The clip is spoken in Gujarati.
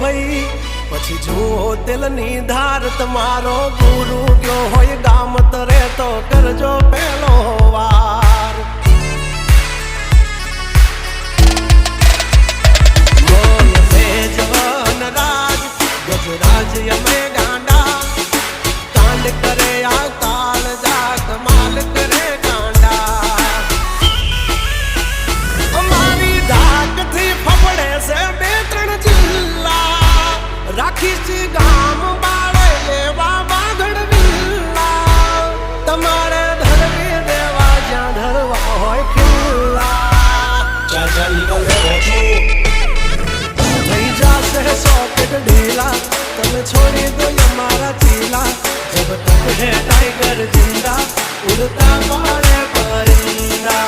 ભાઈ પછી જુઓ તેલની ધાર તમારો ગુરુ ગયો હોય ગામ તરે તો કરજો પેલો વાર બોલ મેજવાન રાજ ગજરાજ અમે ગાંડા કાંડ કરે આ કાળ જા કમાલ કરે ગાંડા અમારી ધાકથી ફફડે છે બે ત્રણ જિલ્લા રાખીશ ગામ બાળે લેવા બાગડ વિલ્લા તમારે ધરવી દેવા જ્યાં ધરવા હોય ખિલ્લા ચાચા નીકળે થઈ જશે સોકેટ ઢીલા તમે છોડી દો અમારા ચીલા જબ તક હે टाइगर जिंदा उड़ता मारे परिंदा